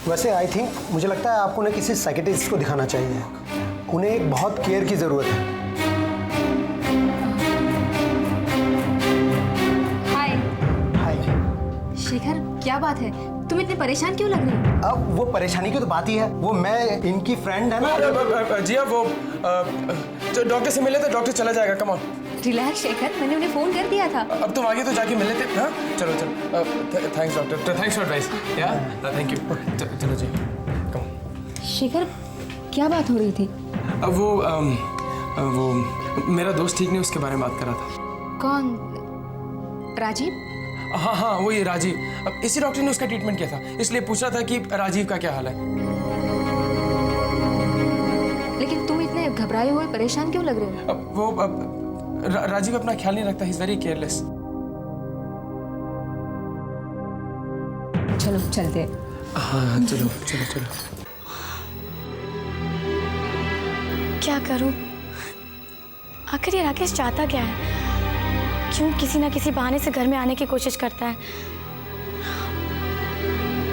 वैसे I think मुझे लगता है आपको उन्हें किसी साइकियाट्रिस्ट को दिखाना चाहिए। उन्हें एक बहुत केयर की ज़रूरत है। हाय। हाय। शेखर, क्या बात है? तुम इतने परेशान क्यों लग रहे हो? अब वो परेशानी की तो बात ही है, वो मैं इनकी फ्रेंड है ना। जी वो डॉक्टर से मिले थे, डॉक्टर चला जाएगा, कम ऑन। रिलैक्स शेखर, मैंने उन्हें फोन कर दिया था। अब तुम आगे तो जाके मिल लेते। हाँ चलो चलो, thanks doctor, thanks for advice. या थैंक यू, चलो जी, कम ऑन। शेखर, क्या बात हो रही थी? अब वो मेरा दोस्त ठीक नहीं, उसके बारे में बात कर रहा था। कौन? राजीव? हाँ हाँ वही राजीव। अब इसी डॉक्टर ने उसका ट्रीटमेंट किया था, इसलिए पूछ रहा था कि राजीव का क्या हाल है। लेकिन तुम इतने घबराए हुए परेशान क्यों लग रहे हो? अब वो राजीव अपना ख्याल नहीं रखता, ही इज वेरी केयरलेस। चलो चलते। हाँ चलो चलो चलो। क्या करूं? आखिर ये राकेश चाहता क्या है? क्यों किसी ना किसी बहाने से घर में आने की कोशिश करता है?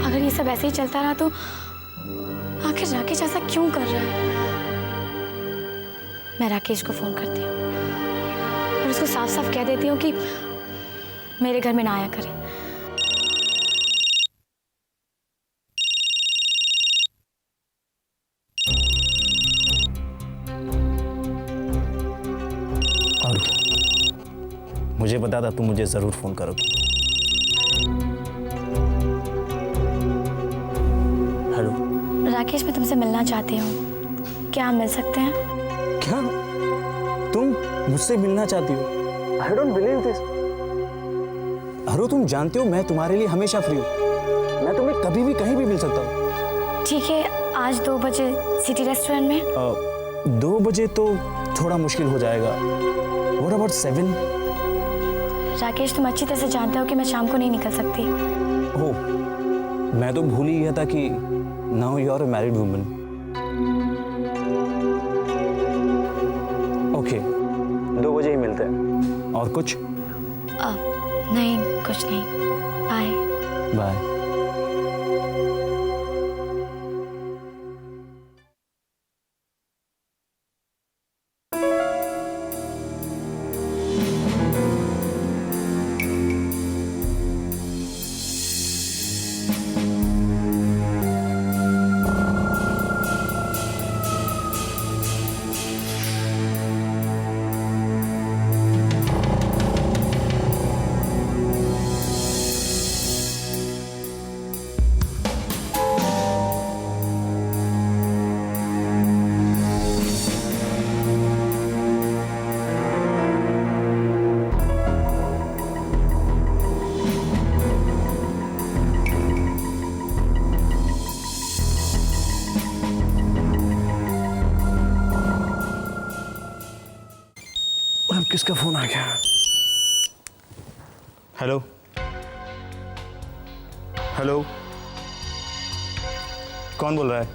अगर ये सब ऐसे ही चलता रहा तो आखिर राकेश ऐसा क्यों कर रहा है? मैं राकेश को फोन करती हूँ और उसको साफ साफ कह देती हूँ कि मेरे घर में ना आया करे। और मुझे पता था तुम मुझे जरूर फोन करोगी। हेलो राकेश, मैं तुमसे मिलना चाहती हूँ, क्या हम मिल सकते हैं? क्या तुम मुझसे मिलना चाहती हो? I don't believe this. अरे तुम जानते हो मैं तुम्हारे लिए हमेशा फ्री हूँ, मैं तुम्हें कभी भी कहीं भी मिल सकता हूँ। ठीक है, आज 2 बजे सिटी रेस्टोरेंट में। 2 बजे तो थोड़ा मुश्किल हो जाएगा। What about 7? राकेश, तुम अच्छी तरह से जानते हो कि मैं शाम को नहीं निकल सकती। ओह, मैं तो भूल ही गया था कि now you are a married woman. Okay, 2 बजे ही मिलते हैं। और कुछ? नहीं, कुछ नहीं। बाय। बाय। अब किसका फोन आ गया? हेलो हेलो, कौन बोल रहा है?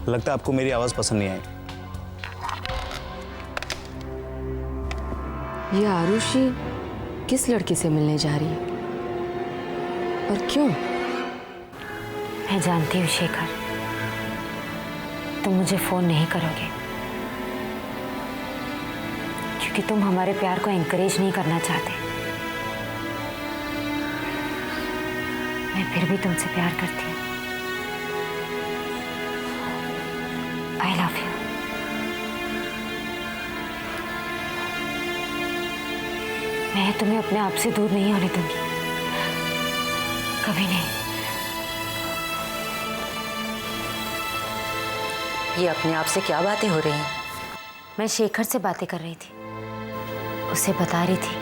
लगता है आपको मेरी आवाज पसंद नहीं आई। ये आरुषि किस लड़के से मिलने जा रही है और क्यों? मैं जानती हूँ शेखर, तुम मुझे फोन नहीं करोगे क्योंकि तुम हमारे प्यार को एनकरेज नहीं करना चाहते। मैं फिर भी तुमसे प्यार करती हूँ। I love you. मैं तुम्हें अपने आप से दूर नहीं होने दूंगी, कभी नहीं। ये अपने आप से क्या बातें हो रही हैं? मैं शेखर से बातें कर रही थी, उसे बता रही थी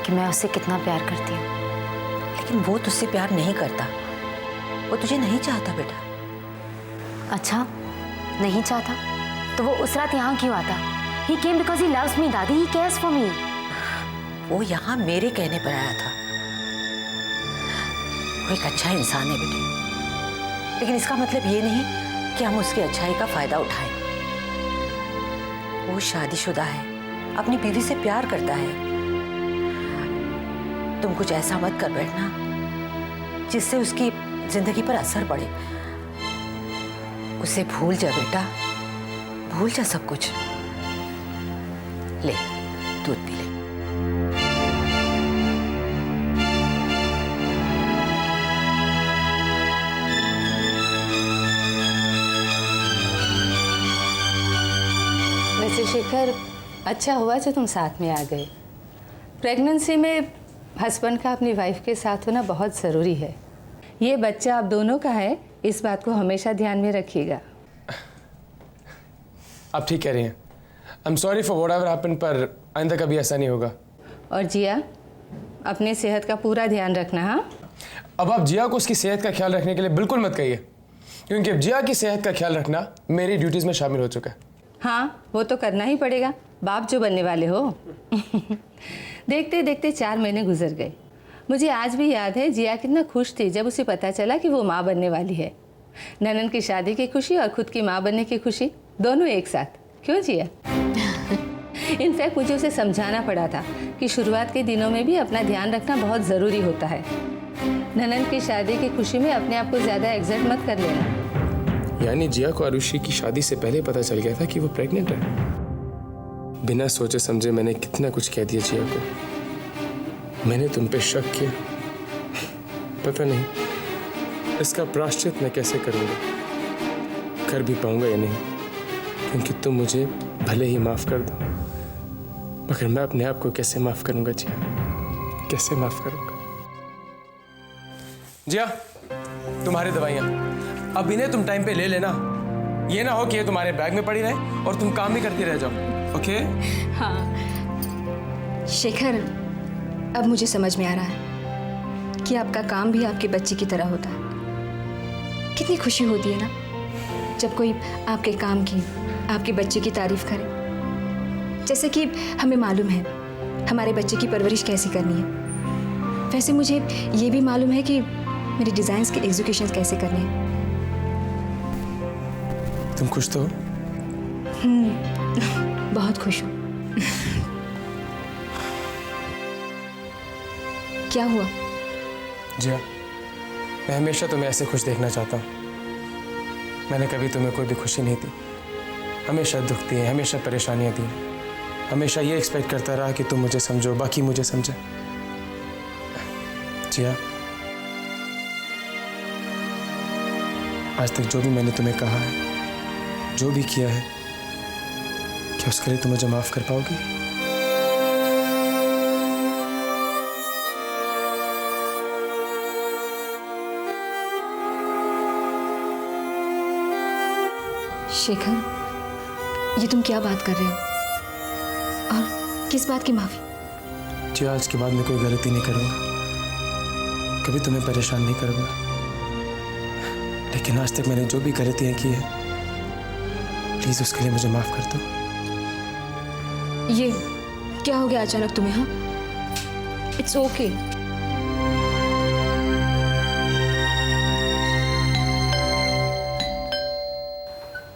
कि मैं उससे कितना प्यार करती हूँ। लेकिन वो तुझसे प्यार नहीं करता, वो तुझे नहीं चाहता बेटा। अच्छा, नहीं चाहता तो वो उस रात यहाँ क्यों आता? He came because he loves me, दादी। He cares for me। वो यहाँ मेरे कहने पर आया था। वो एक अच्छा इंसान है बेटे, लेकिन इसका मतलब ये नहीं कि हम उसकी अच्छाई का फायदा उठाएं। वो शादीशुदा है, अपनी बीवी से प्यार करता है। तुम कुछ ऐसा मत कर बैठना जिससे उसकी जिंदगी पर असर पड़े। उसे भूल जा बेटा, भूल जा सब कुछ। ले दूध पी ले। वैसे शेखर, अच्छा हुआ जो तुम साथ में आ गए। प्रेगनेंसी में हस्बैंड का अपनी वाइफ के साथ होना बहुत ज़रूरी है। ये बच्चा आप दोनों का है, इस बात को हमेशा ध्यान में रखिएगा। आप ठीक कह रही हैं। I am sorry for whatever happened, पर आइंदा कभी ऐसा नहीं होगा। और जिया, अपने सेहत का पूरा ध्यान रखना। हाँ, अब आप जिया को उसकी सेहत का ख्याल रखने के लिए बिल्कुल मत कहिए, क्योंकि अब जिया की सेहत का ख्याल रखना मेरी ड्यूटीज़ में शामिल हो चुका है। हाँ, वो तो करना ही पड़ेगा, बाप जो बनने वाले हो। देखते देखते 4 महीने गुजर गए। मुझे आज भी याद है जिया कितना खुश थी जब उसे पता चला कि वो माँ बनने वाली है। ननन की शादी की खुशी और खुद की माँ बनने की खुशी दोनों एक साथ। क्यों जिया? इनफैक्ट मुझे उसे समझाना पड़ा था कि शुरुआत के दिनों में भी अपना ध्यान रखना बहुत ज़रूरी होता है। ननन की शादी की खुशी में अपने आप को ज़्यादा एग्जैक्ट मत कर लेना। यानी जिया को आरुषि की शादी से पहले पता चल गया था कि वो प्रेग्नेंट है। बिना सोचे समझे मैंने कितना कुछ कह दिया जिया को। मैंने तुम पे शक किया। पता नहीं इसका प्रायश्चित मैं कैसे करूँगा, कर भी पाऊंगा या नहीं, क्योंकि तुम मुझे भले ही माफ़ कर दो, मगर मैं अपने आप को कैसे माफ़ करूँगा जिया, कैसे माफ़ करूँगा? जिया, तुम्हारी दवाइयाँ अब इन्हें तुम टाइम पे ले लेना। ये ना हो कि ये तुम्हारे बैग में पड़ी रहे और तुम काम भी करती रह जाओ। ओके? हाँ शेखर, अब मुझे समझ में आ रहा है कि आपका काम भी आपके बच्चे की तरह होता है। कितनी खुशी होती है ना जब कोई आपके काम की, आपके बच्चे की तारीफ करे। जैसे कि हमें मालूम है हमारे बच्चे की परवरिश कैसे करनी है, वैसे मुझे ये भी मालूम है कि मेरे डिज़ाइंस के एग्जीक्यूशन कैसे करने हैं। तुम खुश तो हो? बहुत खुश हूँ। क्या हुआ? जिया, मैं हमेशा तुम्हें ऐसे खुश देखना चाहता हूँ। मैंने कभी तुम्हें कोई भी खुशी नहीं दी, हमेशा दुख दिए, हमेशा परेशानियाँ दी, हमेशा ये एक्सपेक्ट करता रहा कि तुम मुझे समझो, बाकी मुझे समझे। जिया, आज तक जो भी मैंने तुम्हें कहा है, जो भी किया है, क्या उसके लिए तुम मुझे माफ कर पाओगी? शेखर, ये तुम क्या बात कर रहे हो और किस बात की माफी? जी, आज के बाद मैं कोई गलती नहीं करूँगा, कभी तुम्हें परेशान नहीं करूँगा, लेकिन आज तक मैंने जो भी गलतियाँ की है, प्लीज़ उसके लिए मुझे माफ़ कर दो। ये क्या हो गया अचानक तुम्हें? हाँ, इट्स ओके।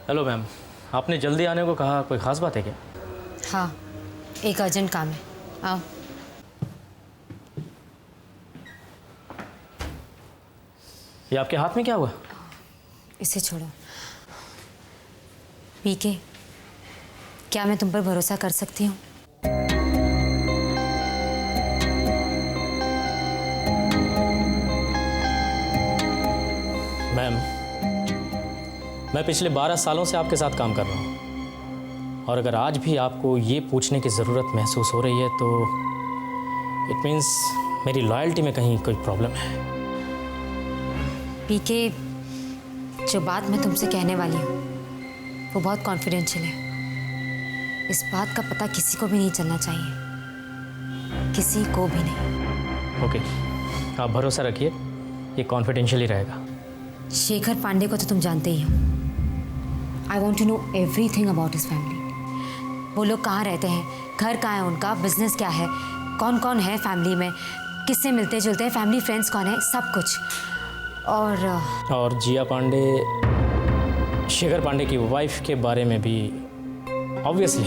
हेलो मैम, आपने जल्दी आने को कहा, कोई ख़ास बात है क्या? हाँ, एक अर्जेंट काम है, आओ। ये आपके हाथ में क्या हुआ? इसे छोड़ो। पीके, क्या मैं तुम पर भरोसा कर सकती हूँ? मैम, मैं पिछले 12 सालों से आपके साथ काम कर रहा हूँ, और अगर आज भी आपको ये पूछने की ज़रूरत महसूस हो रही है तो इट मीन्स मेरी लॉयल्टी में कहीं कोई प्रॉब्लम है। पीके, जो बात मैं तुमसे कहने वाली हूँ वो बहुत कॉन्फिडेंशियल है। इस बात का पता किसी को भी नहीं चलना चाहिए, किसी को भी नहीं। ओके, आप भरोसा रखिए, ये कॉन्फिडेंशियल ही रहेगा। शेखर पांडे को तो तुम जानते ही हो। I want to know everything about his family. वो लोग कहाँ रहते हैं, घर कहाँ है उनका, बिजनेस क्या है, कौन कौन है फैमिली में, किससे मिलते जुलते हैं, फैमिली फ्रेंड्स कौन है, सब कुछ। और जिया पांडे, शेखर पांडे की वाइफ के बारे में भी ऑब्वियसली।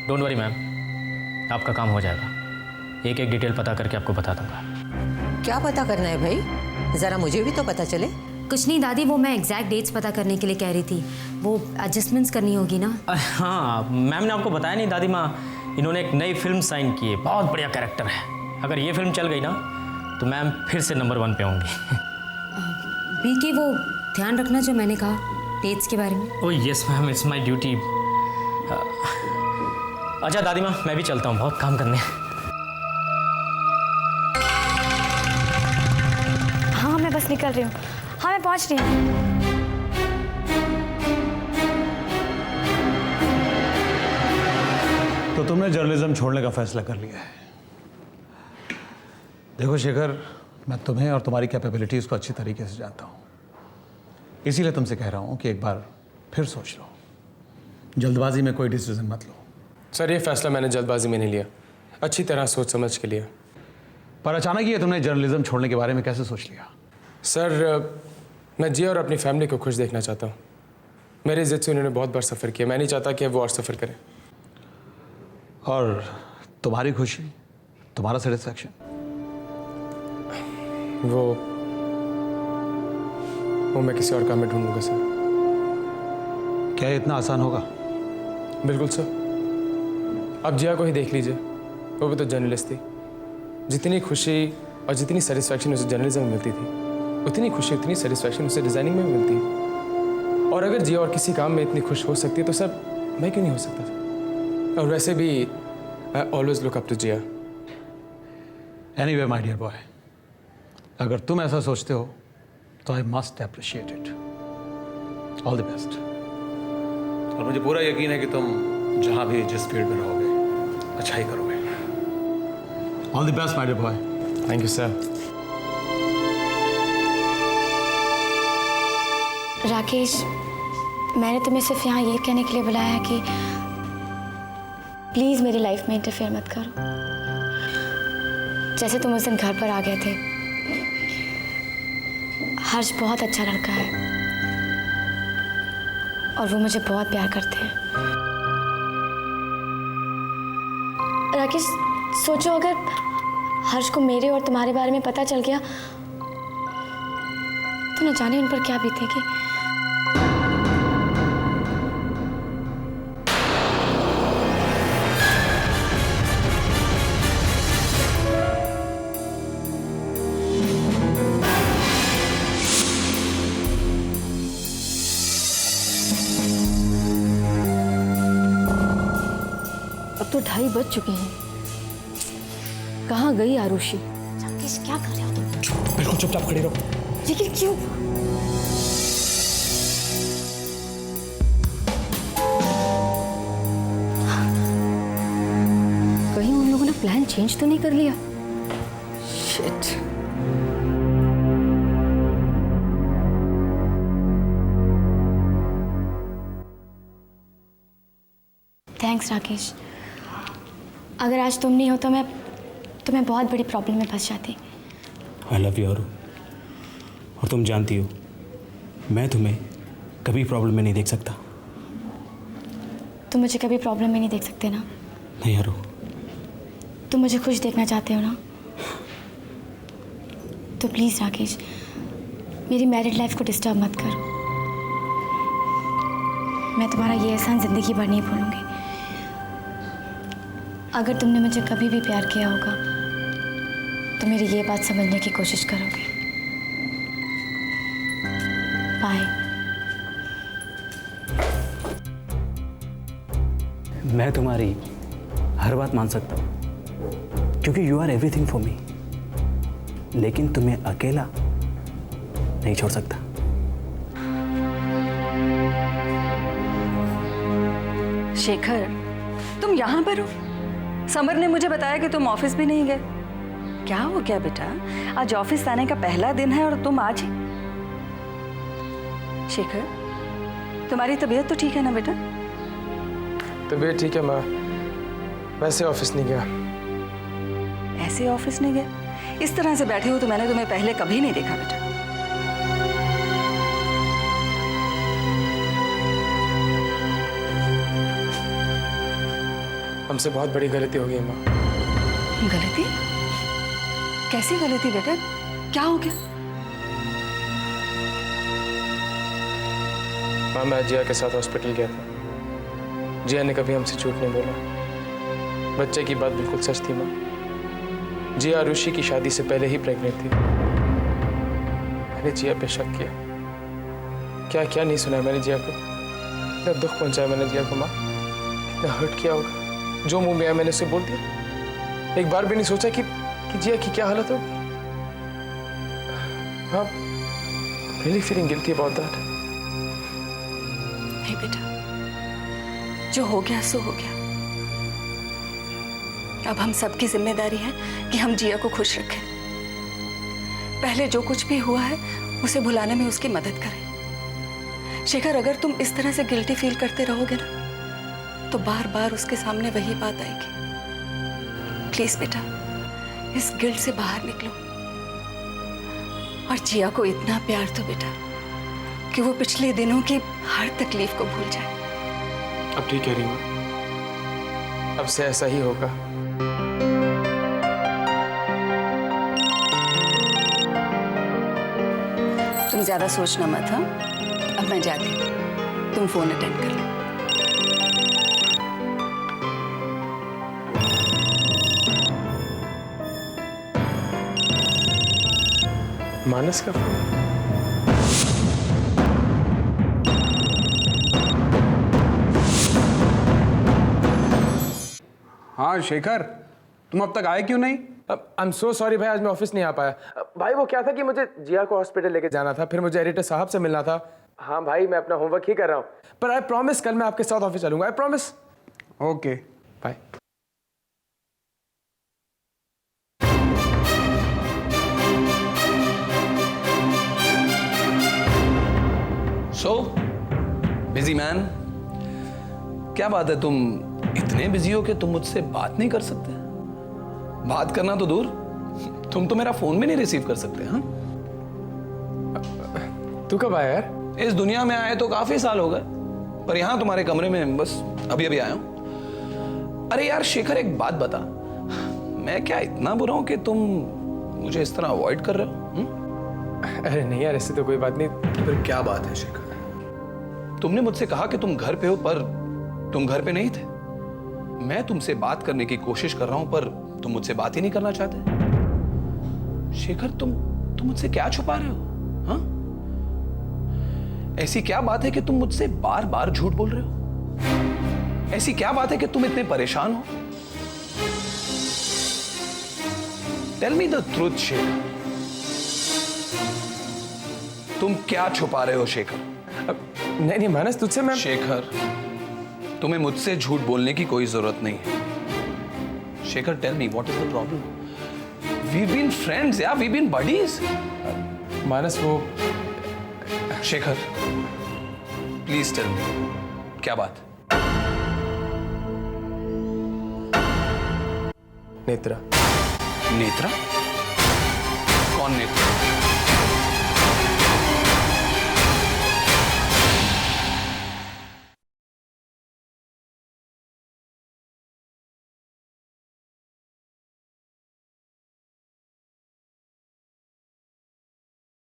डोंट वरी मैम, आपका काम हो जाएगा। एक एक डिटेल पता करके आपको बता दूंगा। क्या पता करना है भाई? जरा मुझे भी तो पता चले। कुछ नहीं दादी, वो मैं एग्जैक्ट डेट्स पता करने के लिए कह रही थी। वो एडजस्टमेंट्स करनी होगी ना। हाँ, मैम ने आपको बताया नहीं दादी माँ, इन्होंने एक नई फिल्म साइन की है, बहुत बढ़िया कैरेक्टर है। अगर ये फिल्म चल गई ना तो मैम फिर से नंबर 1 पे होंगी। बीके वो ध्यान रखना जो मैंने कहा डेट्स के बारे में। Oh yes ma'am, it's my duty. अच्छा दादी माँ, मैं भी चलता हूँ, बहुत काम करने हैं। हाँ मैं बस निकल रही हूँ। हाँ मैं पहुँच रही हूँ। तो तुमने जर्नलिज्म छोड़ने का फैसला कर लिया है। देखो शेखर, मैं तुम्हें और तुम्हारी कैपेबिलिटीज़ को अच्छी तरीके से जानता हूँ, इसीलिए तुमसे कह रहा हूँ कि एक बार फिर सोच लो। जल्दबाजी में कोई डिसीजन मत लो। सर, ये फैसला मैंने जल्दबाजी में नहीं लिया, अच्छी तरह सोच समझ के लिया। पर अचानक ये तुमने जर्नलिज्म छोड़ने के बारे में कैसे सोच लिया? सर, मैं जिया और अपनी फैमिली को खुश देखना चाहता हूँ। मेरी इज्जत से उन्होंने बहुत बार सफ़र किया, मैं नहीं चाहता कि वो और सफ़र करें। और तुम्हारी खुशी, तुम्हारा सेटिस्फैक्शन? वो मैं किसी और काम में ढूंढूंगा सर। क्या ये इतना आसान होगा? बिल्कुल सर। अब जिया को ही देख लीजिए, वो भी तो जर्नलिस्ट थी। जितनी खुशी और जितनी सेटिस्फैक्शन उसे जर्नलिज्म में मिलती थी, उतनी खुशी उतनी सेटिस्फैक्शन उसे डिज़ाइनिंग में भी मिलती है। और अगर जिया और किसी काम में इतनी खुश हो सकती है तो सर मैं क्यों नहीं हो सकता सर? और वैसे भी I always look up to Jiya. Anyway my dear boy, अगर तुम ऐसा सोचते हो तो I must appreciate it. All the best. और मुझे पूरा यकीन है कि तुम जहां भी जिस फील्ड में रहोगे अच्छा ही करोगे। All the best my dear boy. Thank you sir. Rakesh, मैंने तुम्हें सिर्फ यहाँ ये कहने के लिए बुलाया है कि प्लीज़ मेरी लाइफ में इंटरफेयर मत करो। जैसे तुम उस दिन घर पर आ गए थे, हर्ष बहुत अच्छा लड़का है और वो मुझे बहुत प्यार करते हैं। राकेश, सोचो अगर हर्ष को मेरे और तुम्हारे बारे में पता चल गया तो न जाने उन पर क्या बीतेगी। अब तो 2:30 बज चुके हैं। कहाँ गई आरुषि? राकेश, क्या कर रहे हो तुम? बिल्कुल चुपचाप खड़ी रहो। लेकिन क्यों? कहीं उन लोगों ने प्लान चेंज तो नहीं कर लिया? शिट। थैंक्स राकेश। अगर आज तुम नहीं हो तो मैं बहुत बड़ी प्रॉब्लम में फंस जाती। आई लव यू अरु, और तुम जानती हो मैं तुम्हें कभी प्रॉब्लम में नहीं देख सकता। तुम मुझे कभी प्रॉब्लम में नहीं देख सकते ना? नहीं अरु। तुम मुझे खुश देखना चाहते हो ना? तो प्लीज़ राकेश, मेरी मैरिड लाइफ को डिस्टर्ब मत करो। मैं तुम्हारा ये एहसान ज़िंदगी भर नहीं भूलूंगी। अगर तुमने मुझे कभी भी प्यार किया होगा तो मेरी ये बात समझने की कोशिश करोगे। बाय। मैं तुम्हारी हर बात मान सकता हूँ क्योंकि you are everything for me, लेकिन तुम्हें अकेला नहीं छोड़ सकता। शेखर, तुम यहाँ पर हो? समर ने मुझे बताया कि तुम ऑफिस भी नहीं गए। क्या हो गया बेटा? आज ऑफिस आने का पहला दिन है और तुम आज ही? शेखर, तुम्हारी तबीयत तो ठीक है ना बेटा? तबीयत ठीक है माँ, वैसे ऑफिस नहीं गया। ऐसे ऑफिस नहीं गए? इस तरह से बैठे हो तो मैंने तुम्हें पहले कभी नहीं देखा बेटा। हमसे बहुत बड़ी गलती हो गई माँ। गलती? कैसी गलती बेटा, क्या हो गया? माँ, मैं जिया के साथ हॉस्पिटल गया था। जिया ने कभी हमसे झूठ नहीं बोला। बच्चे की बात बिल्कुल सच थी माँ। जिया ऋषि की शादी से पहले ही प्रेग्नेंट थी। मैंने जिया पे शक किया। क्या क्या नहीं सुना मैंने जिया को। कितना दुख पहुंचाया मैंने जिया को माँ, कितना हर्ट किया होगा। जो मुंह में आया मैंने उसे बोल दिया। एक बार भी नहीं सोचा कि जिया की क्या हालत होगी। हाँ, really feeling guilty about that. नहीं बेटा, जो हो गया सो हो गया। अब हम सबकी जिम्मेदारी है कि हम जिया को खुश रखें। पहले जो कुछ भी हुआ है उसे भुलाने में उसकी मदद करें। शेखर, अगर तुम इस तरह से गिल्टी फील करते रहोगे ना, तो बार बार उसके सामने वही बात आएगी। प्लीज बेटा, इस गिल्ट से बाहर निकलो और जिया को इतना प्यार दो बेटा कि वो पिछले दिनों की हर तकलीफ को भूल जाए। अब ठीक है रीमा, अब से ऐसा ही होगा। तुम ज्यादा सोचना मत। हाँ, अब मैं जाती हूँ, तुम फोन अटेंड कर लो। मानस का फोन? हाँ शेखर, तुम अब तक आए क्यों नहीं? आई एम सो सॉरी भाई, आज मैं ऑफिस नहीं आ पाया। भाई वो क्या था कि मुझे जिया को हॉस्पिटल लेके जाना था, फिर मुझे एडिटर साहब से मिलना था। हाँ भाई, मैं अपना होमवर्क ही कर रहा हूँ, पर आई प्रॉमिस कल मैं आपके साथ ऑफिस चलूंगा। I promise. Okay bye. So busy man, क्या बात है, तुम इतने बिजी हो कि तुम मुझसे बात नहीं कर सकते? बात करना तो दूर, तुम तो मेरा फोन भी नहीं रिसीव कर सकते। हाँ, तू कब आया यार? इस दुनिया में आए तो काफी साल हो गए, पर यहां तुम्हारे कमरे में बस अभी अभी आया हूं। अरे यार शेखर, एक बात बता, मैं क्या इतना बुरा हूं कि तुम मुझे इस तरह अवॉइड कर रहे हो? अरे नहीं यार, ऐसे तो कोई बात नहीं। फिर क्या बात है शेखर? तुमने मुझसे कहा कि तुम घर पे हो, पर तुम घर पे नहीं थे। मैं तुमसे बात करने की कोशिश कर रहा हूं, पर तुम मुझसे बात ही नहीं करना चाहते। शेखर, तुम मुझसे क्या छुपा रहे हो? हाँ, ऐसी क्या बात है कि तुम मुझसे बार बार झूठ बोल रहे हो? ऐसी क्या बात है कि तुम इतने परेशान हो? Tell me the truth Shekhar, तुम क्या छुपा रहे हो शेखर? नहीं मानस, तुझसे मैं। शेखर, तुम्हें मुझसे झूठ बोलने की कोई जरूरत नहीं है। Shekhar, tell me what is the problem? We been friends या वी बीन बडीज। मानस वो। शेखर, प्लीज टेल मी, क्या बात? नेत्रा। नेत्रा? कौन नेत्रा?